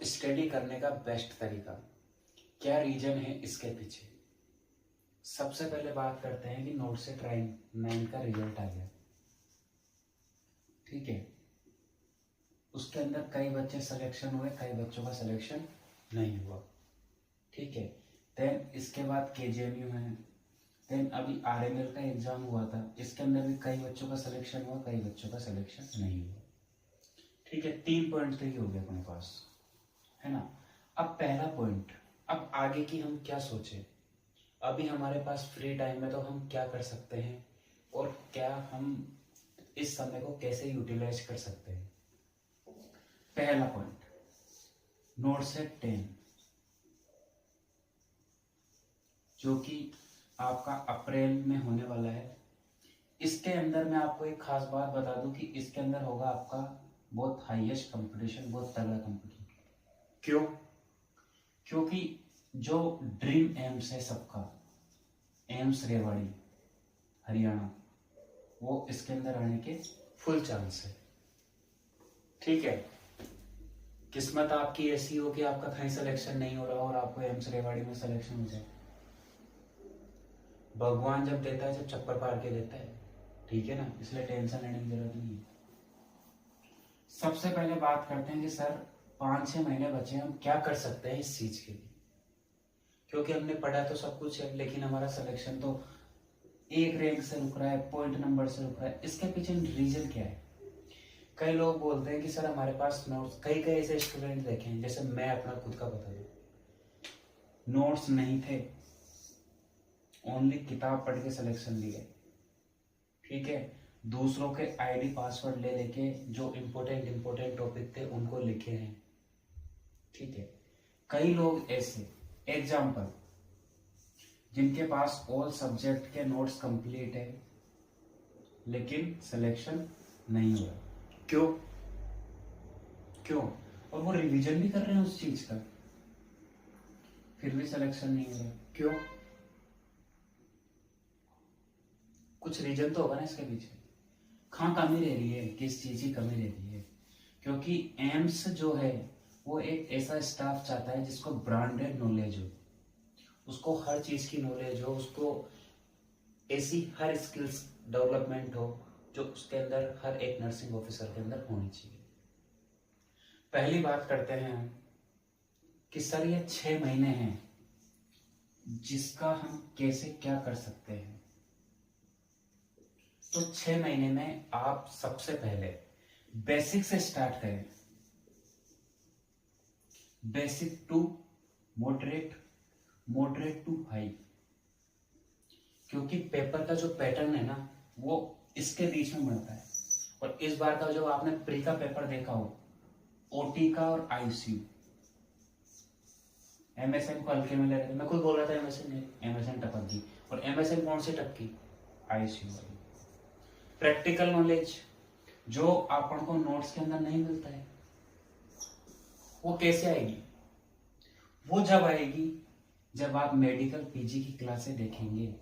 Study करने का best तरीका क्या रीजन है इसके पीछे। सबसे पहले बात करते हैं कि नोट से ट्राई 9 का रिजल्ट आ गया, ठीक है। उसके अंदर कई बच्चे सिलेक्शन हुए, कई बच्चों का सिलेक्शन नहीं हुआ, ठीक है। देन इसके बाद केजीएमयू है, देन अभी आरएमएल का एग्जाम हुआ था, इसके अंदर भी कई बच्चों का सिलेक्शन हुआ, कई बच्चों का सिलेक्शन नहीं हुआ, ठीक है। 3 पॉइंट तो ही हो गया अपने पास, है ना। अब पहला पॉइंट, अब आगे की हम क्या सोचे। अभी हमारे पास फ्री टाइम है तो हम क्या कर सकते हैं और क्या हम इस समय को कैसे यूटिलाइज कर सकते हैं। पहला पॉइंट, नोट सेट 10 जो कि आपका अप्रैल में होने वाला है। इसके अंदर मैं आपको एक खास बात बता दूं कि इसके अंदर होगा आपका बहुत हाईएस्ट कंपटीशन, बहुत तगड़ा कंपटीशन। क्यों? क्योंकि जो ड्रीम एम्स है सबका, एम्स रेवाड़ी हरियाणा, वो इसके अंदर आने के फुल चांस है, ठीक है। किस्मत आपकी ऐसी हो कि आपका कहीं सिलेक्शन नहीं हो रहा और आपको एम्स रेवाड़ी में सिलेक्शन हो जाए। भगवान जब देता है, जब चप्पल फाड़ के देता है, ठीक है ना, इसलिए टेंशन लेने की जरूरत नहीं है। सबसे पहले बात करते हैं कि सर 5-6 महीने बचे, हम क्या कर सकते हैं इस चीज के लिए। क्योंकि हमने पढ़ा तो सब कुछ है, लेकिन हमारा सिलेक्शन तो एक रैंक से रुक रहा है, पॉइंट नंबर से रुक रहा है। इसके पीछे रीजन क्या है? कई लोग बोलते हैं कि सर हमारे पास नोट्स, कई ऐसे स्टूडेंट देखे हैं, जैसे मैं अपना खुद का बता दूं, नोट्स नहीं थे, ओनली किताब पढ़ के सिलेक्शन लिए, ठीक है। दूसरों के आईडी पासवर्ड ले लेके जो इम्पोर्टेंट टॉपिक थे उनको लिखे हैं, ठीक है। कई लोग ऐसे एग्जाम्पल जिनके पास ऑल सब्जेक्ट के नोट्स कंप्लीट है लेकिन सिलेक्शन नहीं हुआ। क्यों? और वो रिवीजन भी कर रहे हैं उस चीज का, फिर भी सिलेक्शन नहीं हो रहा। क्यों? कुछ रीजन तो होगा ना इसके पीछे। कहाँ कमी रह रही है, किस चीज की कमी रह रही है? क्योंकि एम्स जो है वो एक ऐसा स्टाफ चाहता है जिसको ब्रांडेड नॉलेज हो, उसको हर चीज की नॉलेज हो, उसको ऐसी हर स्किल्स डेवलपमेंट हो जो उसके अंदर हर एक नर्सिंग ऑफिसर के अंदर होनी चाहिए। पहली बात करते हैं हम कि सर ये 6 महीने हैं जिसका हम कैसे क्या कर सकते हैं। तो 6 महीने में आप सबसे पहले बेसिक से स्टार्ट करें, basic to moderate, moderate to high. क्योंकि पेपर का जो पैटर्न है ना वो इसके बीच में बनता है। और इस बार का जो आपने प्री का पेपर देखा हो, ओटी का और आईसीयू, एमएसएन को हल्के में ले रहे थे। मैं खुद बोल रहा था एमएसएन टपक गई, और एमएसएन कौन सी टपकी? आईसीयू वाली। प्रैक्टिकल नॉलेज जो अपन को नोट्स के अंदर नहीं मिलता है, वो कैसे आएगी? वो जब आएगी जब आप मेडिकल पीजी की क्लासें देखेंगे।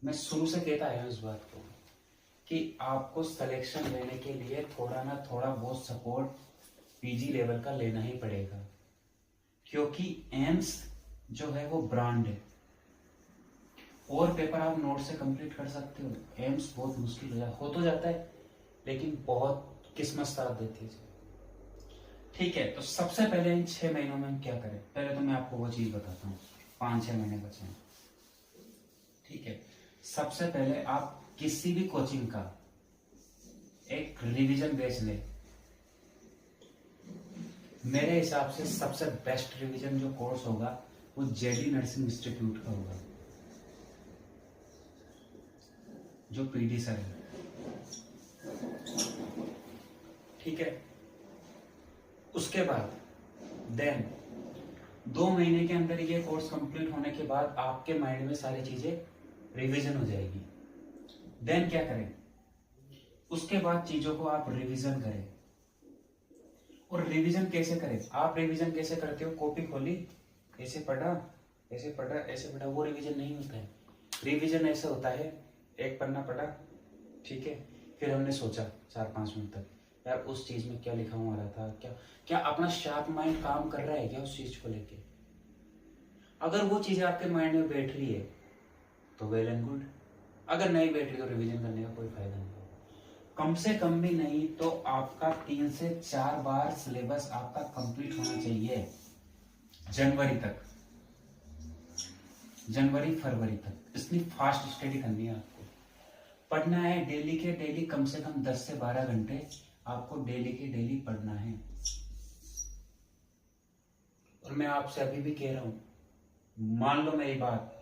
मैं शुरू से कहता आया हूं इस बात को कि आपको सिलेक्शन लेने के लिए थोड़ा ना थोड़ा बहुत सपोर्ट पीजी लेवल का लेना ही पड़ेगा। क्योंकि एम्स जो है वो ब्रांड है, और पेपर आप नोट से कंप्लीट कर सकते हो, एम्स बहुत मुश्किल हो तो जाता है, लेकिन बहुत किस्मत साथ देती है, ठीक है। तो सबसे पहले इन 6 महीनों में हम क्या करें? पहले तो मैं आपको वो चीज बताता हूँ, 5-6 महीने बचे हैं, ठीक है। सबसे पहले आप किसी भी कोचिंग का एक रिवीजन बैच ले। मेरे हिसाब से सबसे बेस्ट रिवीजन जो कोर्स होगा वो जेडी नर्सिंग इंस्टीट्यूट का होगा, जो पीडी सर है, ठीक है। उसके बाद देन 2 महीने के अंदर ये कोर्स कंप्लीट होने के बाद आपके माइंड में सारी चीजें रिवीजन हो जाएगी। देन क्या करें? उसके बाद चीजों को आप रिवीजन करें। और रिवीजन कैसे करें? आप रिवीजन कैसे करते हो? कॉपी खोली, ऐसे पढ़ा, ऐसे पढ़ा, ऐसे पढ़ा, वो रिवीजन नहीं होता है। रिवीजन ऐसे होता है, एक पन्ना पढ़ा, ठीक है, फिर हमने सोचा 4-5 मिनट तक, यार उस चीज में क्या लिखा हुआ रहता, क्या क्या अपना शार्प माइंड काम कर रहा है क्या उस चीज को लेके? अगर वो चीज आपके माइंड में बैठ रही है तो वेल एंड गुड, अगर नहीं बैठ रही तो रिवीजन करने का कोई फायदा नहीं। कम से कम भी नहीं तो आपका 3 से 4 बार सिलेबस आपका कंप्लीट होना चाहिए जनवरी तक, जनवरी फरवरी तक। इतनी फास्ट स्टडी करनी है आपको, पढ़ना है डेली के डेली, कम से कम 10 से 12 घंटे आपको डेली के डेली पढ़ना है। और मैं आपसे अभी भी कह रहा हूं, मान लो मेरी बात,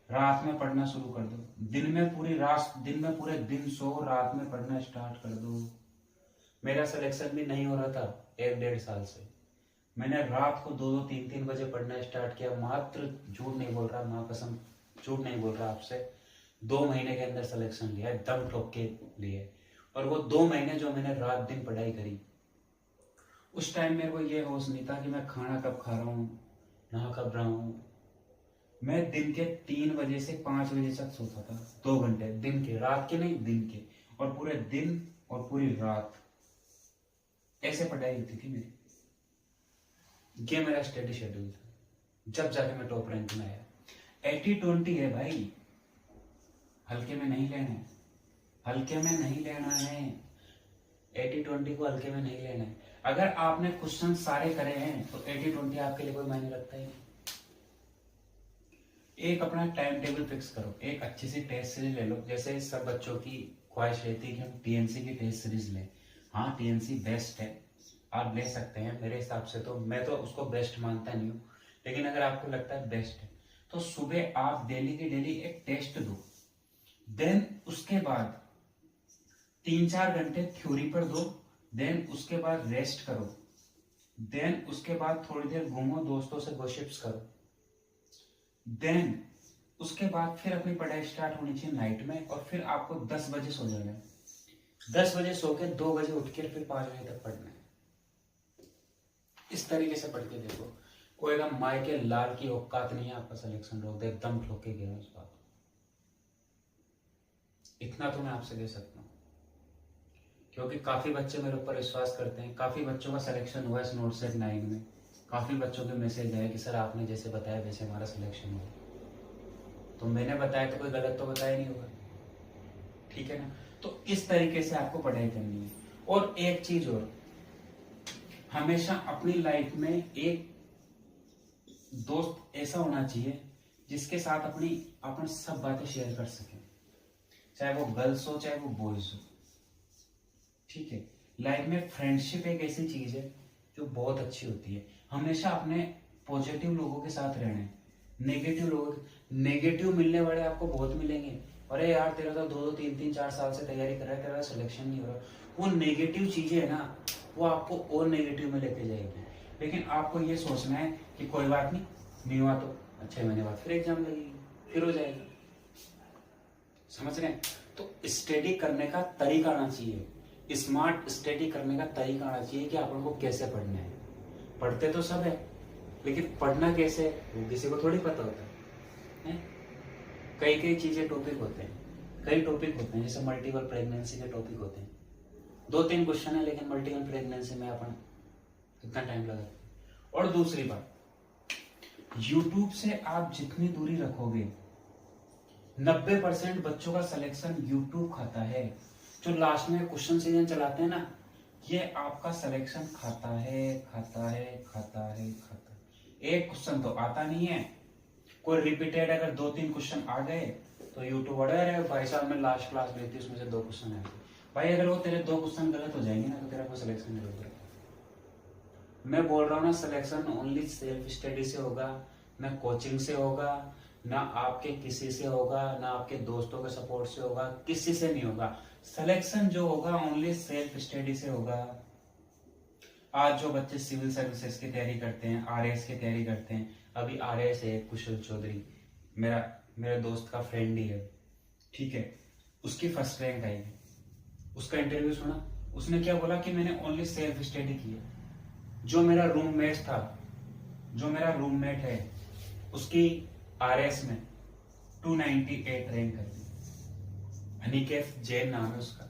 रात में पढ़ना शुरू कर दो, दिन में पूरी रात, दिन में पूरे दिन सो, रात में पढ़ना स्टार्ट कर दो। मेरा सिलेक्शन भी नहीं हो रहा था 1-1.5 साल से, मैंने रात को 2-2, 3-3 बजे पढ़ना स्टार्ट किया। मात्र, झूठ नहीं बोल रहा, माँ कसम झूठ नहीं बोल रहा आपसे, 2 महीने के अंदर सिलेक्शन लिया, दम ठोक के लिए। और वो 2 महीने जो मैंने रात दिन पढ़ाई करी, उस टाइम मेरे को ये होश नहीं था कि मैं खाना कब खा रहा हूँ, नहा कब रहा हूँ। मैं दिन के 3 बजे से 5 बजे तक सोता था, 2 घंटे दिन के, रात के नहीं दिन के, और पूरे दिन और पूरी रात ऐसे पढ़ाई होती थी मेरी। ये मेरा स्टडी शेड्यूल था, जब जाके मैं टॉप रैंक में आया। 80-20 है भाई, हल्के में नहीं लेना है, हल्के में नहीं लेना है, 80-20 को हल्के में नहीं लेना है। अगर आपने क्वेश्चन सारे करे हैं तो 80-20 आपके लिए कोई मायने रखता ही नहीं। एक अपना टाइम टेबल फिक्स करो, एक अच्छी सी टेस्ट सीरीज ले लो। जैसे सब बच्चों की ख्वाहिश रहती है कि हम टीएनसी की टेस्ट सीरीज लें। हाँ, टीएनसी बेस्ट है, आप ले सकते हैं। मेरे हिसाब से तो मैं तो उसको बेस्ट मानता नहीं हूँ, लेकिन अगर आपको लगता है बेस्ट है तो सुबह आप डेली की डेली एक टेस्ट दो, देन उसके बाद 3-4 घंटे थ्योरी पर दो, देन उसके बाद रेस्ट करो, देन उसके बाद थोड़ी देर घूमो, दोस्तों से गॉसिप्स करो, देन उसके बाद फिर अपनी पढ़ाई स्टार्ट होनी चाहिए नाइट में, और फिर आपको 10 बजे सो जाना है। 10 बजे सो के 2 बजे उठ के फिर 5 बजे तक पढ़ना है। इस तरीके से पढ़ के देखो, कोई का माई के लाल की औकात नहीं है आपका सिलेक्शन रोक दे, एकदम ठोके गया उस बात। इतना तो मैं आपसे दे सकता हूँ, क्योंकि काफी बच्चे मेरे ऊपर विश्वास करते हैं। काफी बच्चों का सिलेक्शन हुआ है नोट सेट 9 में, काफी बच्चों के मैसेज आए कि सर आपने जैसे बताया वैसे हमारा सिलेक्शन हुआ। तो मैंने बताया तो कोई गलत तो बताया नहीं होगा, ठीक है ना? तो इस तरीके से आपको पढ़ाई करनी है। और एक चीज और, हमेशा अपनी लाइफ में एक दोस्त ऐसा होना चाहिए जिसके साथ अपनी सब बातें शेयर कर सके, चाहे वो गर्ल्स हो चाहे वो बॉयज हो, ठीक है? लाइफ में फ्रेंडशिप एक ऐसी चीज है जो बहुत अच्छी होती है। हमेशा अपने पॉजिटिव लोगों के साथ रहना है, नेगेटिव मिलने वाले आपको बहुत मिलेंगे। अरे यार तेरा तो 2-2, 3-3, 4 साल से तैयारी कर रहा है, तेरा सिलेक्शन नहीं हो रहा, वो नेगेटिव चीजें है ना, वो आपको और नेगेटिव में लेके जाएगी। लेकिन आपको ये सोचना है कि कोई बात नहीं हुआ तो 6 महीने बाद फिर एग्जाम लगेगी, फिर हो जाएगा। समझ रहे हैं? तो स्टडी करने का तरीका आना चाहिए, स्मार्ट स्टडी करने का तरीका आना चाहिए कि अपन को कैसे पढ़ना है। पढ़ते तो सब है, लेकिन पढ़ना कैसे वो किसी को थोड़ी पता होता है? कई चीजें टॉपिक होते हैं, कई टॉपिक होते हैं, जैसे मल्टीपल प्रेगनेंसी के टॉपिक होते हैं, 2-3 क्वेश्चन है, लेकिन मल्टीपल प्रेगनेंसी में अपन कितना टाइम लगा। और दूसरी बात, यूट्यूब से आप जितनी दूरी रखोगे, 90% बच्चों का सिलेक्शन यूट्यूब खाता है। जो लास्ट में क्वेश्चन सीजन चलाते हैं ना, ये आपका सिलेक्शन खाता है। एक क्वेश्चन तो आता नहीं है, कोई रिपीटेड अगर 2-3 क्वेश्चन आ गए तो यूट्यूब अरे भाई साहब मैं लास्ट क्लास लेती उसमें से 2 क्वेश्चन आए। भाई अगर वो तेरे 2 क्वेश्चन गलत हो जाएंगे ना तो तेरा कोई सिलेक्शन नहीं होगा। मैं बोल रहा हूँ ना, सिलेक्शन ओनली सेल्फ स्टडी से होगा, ना कोचिंग से होगा, ना आपके किसी से होगा, ना आपके दोस्तों के सपोर्ट से होगा, किसी से नहीं होगा। सिलेक्शन जो होगा ओनली सेल्फ स्टडी से होगा। आज जो बच्चे सिविल सर्विसेज की तैयारी करते हैं, आरएएस की तैयारी करते हैं, अभी आरएएस है कुशल चौधरी, मेरे दोस्त का फ्रेंड ही है, ठीक है, उसकी फर्स्ट रैंक आई है। उसका इंटरव्यू सुना, उसने क्या बोला कि मैंने ओनली सेल्फ स्टडी की है। जो मेरा रूममेट है उसकी आरएस में 298 रैंक आई है, अनिकेत जैन नाम है उसका,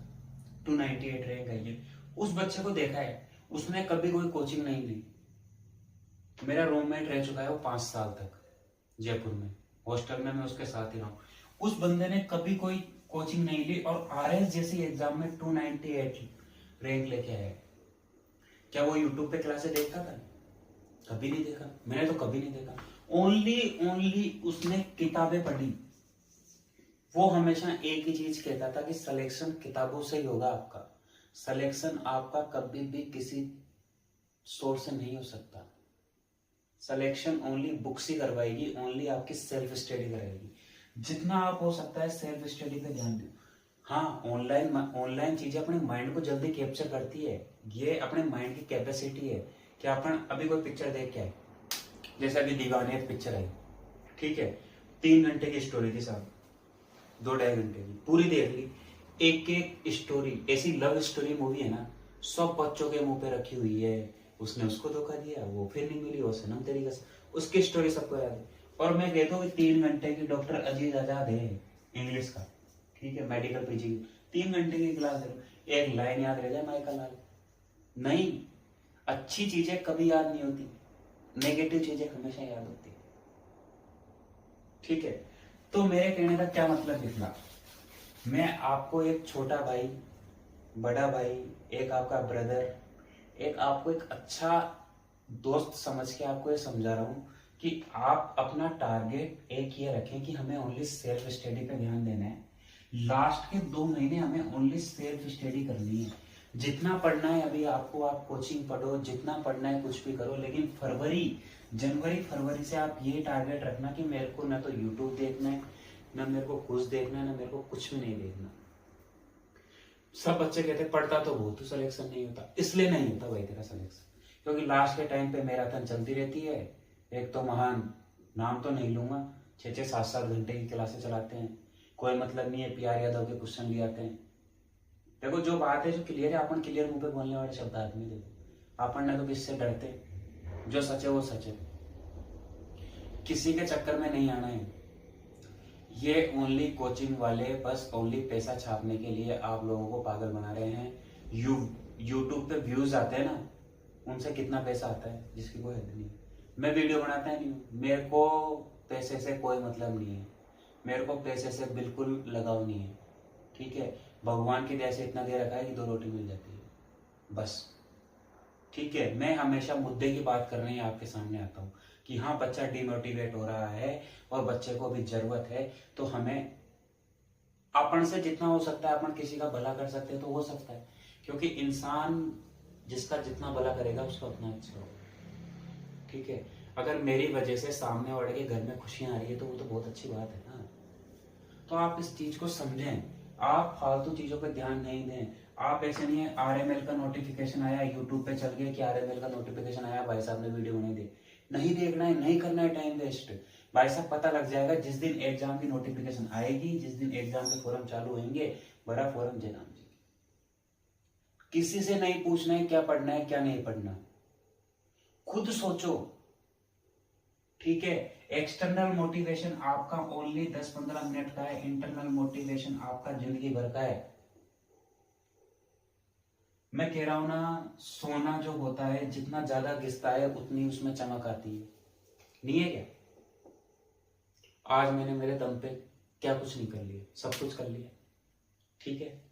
298 रैंक आई है। उस बच्चे को देखा है, उसने कभी कोई कोचिंग नहीं ली। मेरा रूममेट रह चुका है वो 5 साल तक जयपुर में, हॉस्टल में मैं उसके साथ ही रहा हूँ। उस बंदे ने कभी कोई कोचिंग नहीं ली और आरएस जैसी एग्जाम में 298 रैंक लेके आया। क्या वो यूट्यूब पे क्लासे देखता था? कभी नहीं देखा, मैंने तो कभी नहीं देखा। ओनली उसने किताबें पढ़ी। वो हमेशा एक ही चीज कहता था कि सिलेक्शन किताबों से ही होगा आपका, सिलेक्शन आपका कभी भी किसी सोर्स से नहीं हो सकता। सिलेक्शन ओनली बुक्स ही करवाएगी, ओनली आपकी सेल्फ स्टडी कराएगी। जितना आप हो सकता है सेल्फ स्टडी पे ध्यान दो। हाँ, ऑनलाइन चीजें अपने माइंड को जल्दी कैप्चर करती है, ये अपने माइंड की कैपेसिटी है कि अपन अभी कोई पिक्चर देख के आए, जैसे अभी दीवाने पिक्चर आई, ठीक है, 3 घंटे की स्टोरी थी साहब, 2-2.5 घंटे की पूरी देख ली। एक एक स्टोरी, ऐसी लव स्टोरी मूवी है ना, सब बच्चों के मुंह पे रखी हुई है। उसने उसको धोखा दिया, वो फिर नहीं मिली, वो सनम तेरी कसम, उसकी स्टोरी सबको याद है। और मैं कहता हूँ 3 घंटे की डॉक्टर अजीज आजाद है इंग्लिश का, ठीक है, मेडिकल पीजी, 3 घंटे की क्लास है, एक लाइन याद रह जाए माइकल लाल? नहीं। अच्छी चीजें कभी याद नहीं होती, नेगेटिव चीजें हमेशा याद होती है, ठीक है। तो मेरे कहने का क्या मतलब निकला, मैं आपको एक छोटा भाई, बड़ा भाई, एक आपका ब्रदर, एक आपको एक अच्छा दोस्त समझ के आपको ये समझा रहा हूं कि आप अपना टारगेट एक ये रखें कि हमें ओनली सेल्फ स्टडी पे ध्यान देना है। लास्ट के 2 महीने हमें ओनली सेल्फ स्टडी करनी है। जितना पढ़ना है अभी आपको, आप कोचिंग पढ़ो, जितना पढ़ना है कुछ भी करो, लेकिन जनवरी फरवरी से आप ये टारगेट रखना कि मेरे को ना तो यूट्यूब देखना है, ना मेरे को कुछ देखना है, ना मेरे को कुछ भी नहीं देखना। सब बच्चे कहते पढ़ता तो बहुत, तो सिलेक्शन नहीं होता। इसलिए नहीं होता भाई तेरा सिलेक्शन, क्योंकि लास्ट के टाइम पे मैराथन चलती रहती है। एक तो महान, नाम तो नहीं लूंगा, 6-6, 7-7 घंटे की क्लासें चलाते हैं, कोई मतलब नहीं है, पीआर यादव के क्वेश्चन भी आते हैं। देखो जो बात है, जो क्लियर है, अपन क्लियर मुंह पे बोलने वाले शब्द आदमी। देखो अपन ने तो किससे डरते, जो सच है वो सच है, किसी के चक्कर में नहीं आना है। ये ओनली कोचिंग वाले बस ओनली पैसा छापने के लिए आप लोगों को पागल बना रहे हैं। यूट्यूब पे व्यूज आते हैं ना, उनसे कितना पैसा आता है जिसकी कोई हद नहीं। मैं वीडियो बनाता नहीं हूँ, मेरे को पैसे से कोई मतलब नहीं है, मेरे को पैसे से बिल्कुल लगाव नहीं है, ठीक है। भगवान की दया से इतना दे रखा है कि 2 रोटी मिल जाती है बस, ठीक है। मैं हमेशा मुद्दे की बात करने ही आपके सामने आता हूँ कि हाँ, बच्चा डिमोटिवेट हो रहा है और बच्चे को भी जरूरत है, तो हमें अपन से जितना हो सकता है अपन किसी का भला कर सकते हैं तो हो सकता है, क्योंकि इंसान जिसका जितना भला करेगा उसको उतना अच्छा होगा, ठीक है। अगर मेरी वजह से सामने वाले के घर में खुशियां आ रही है तो वो तो बहुत अच्छी बात है ना। तो आप इस चीज को समझें, आप फालतू चीजों पर ध्यान नहीं दें। आप ऐसे नहीं है आरएमएल का नोटिफिकेशन आया यूट्यूब पे चल गया कि आरएमएल का नोटिफिकेशन आया, भाई साहब ने वीडियो नहीं दी, नहीं देखना है, नहीं करना है टाइम वेस्ट। भाई साहब पता लग जाएगा जिस दिन एग्जाम की नोटिफिकेशन आएगी, जिस दिन एग्जाम के फॉर्म चालू होंगे, बड़ा फॉर्म जयराम जी। किसी से नहीं पूछना है क्या पढ़ना है क्या नहीं पढ़ना, खुद सोचो, ठीक है। एक्सटर्नल मोटिवेशन आपका ओनली 10-15 मिनट का है, इंटरनल मोटिवेशन आपका जिंदगी भर का है। मैं कह रहा हूं ना, सोना जो होता है जितना ज्यादा घिसता है उतनी उसमें चमक आती है, नहीं है क्या? आज मैंने मेरे दम पे क्या कुछ नहीं कर लिया, सब कुछ कर लिया, ठीक है।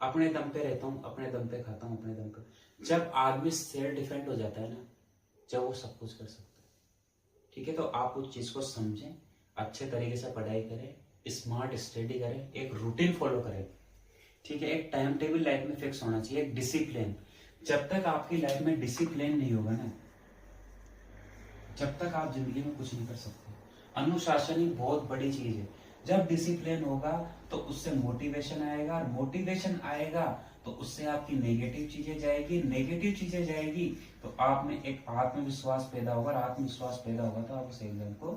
अपने दम पे रहता हूँ, अपने दम पे खाता हूँ, अपने दम पे। जब आदमी सेल्फ डिफेंड हो जाता है ना, जब वो सब कुछ कर सकता है, ठीक है। तो आप उस चीज को समझें, अच्छे तरीके से पढ़ाई करें, स्मार्ट स्टडी करें, एक रूटीन फॉलो करें, ठीक है। एक टाइम टेबल लाइफ में फिक्स होना चाहिए, एक डिसिप्लिन। जब तक आपकी लाइफ में डिसिप्लिन नहीं होगा ना, जब तक आप जिंदगी में कुछ नहीं कर सकते। अनुशासन ही बहुत बड़ी चीज है। जब डिसिप्लिन होगा तो उससे मोटिवेशन आएगा, और मोटिवेशन आएगा तो उससे आपकी नेगेटिव चीजें जाएगी, नेगेटिव चीजें जाएगी तो आप में एक आत्मविश्वास पैदा होगा, और आत्मविश्वास पैदा होगा तो आप उस एग्जाम को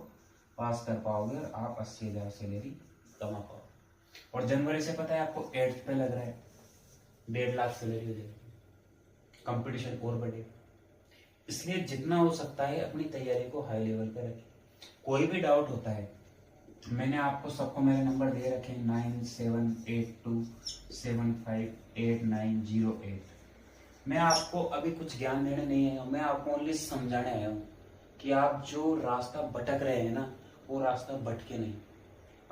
पास कर पाओगे और आप 80,000 सैलरी कमा पाओगे। और जनवरी से पता है आपको 8th पे लग रहा है 1.5 लाख सैलरी हो जाएगी, कंपटीशन और बढ़ेगा। इसलिए जितना हो सकता है अपनी तैयारी को हाई लेवल पे रखें। कोई भी डाउट होता है, मैंने आपको सबको मेरे नंबर दे रखे 9782758908। मैं आपको अभी कुछ ज्ञान देने नहीं आया हूँ, मैं आपको ओनली समझाने आया हूँ कि आप जो रास्ता भटक रहे हैं ना, वो रास्ता भटके नहीं।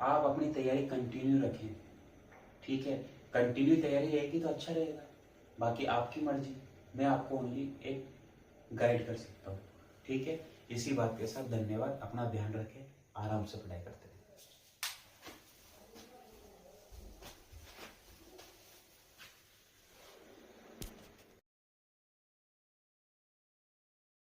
आप अपनी तैयारी कंटिन्यू रखें, ठीक है। कंटिन्यू तैयारी रहेगी तो अच्छा रहेगा, बाकी आपकी मर्जी। मैं आपको ओनली एक गाइड कर सकता हूँ, ठीक है। इसी बात के साथ धन्यवाद। अपना ध्यान रखें, आराम से पढ़ाई करते हैं।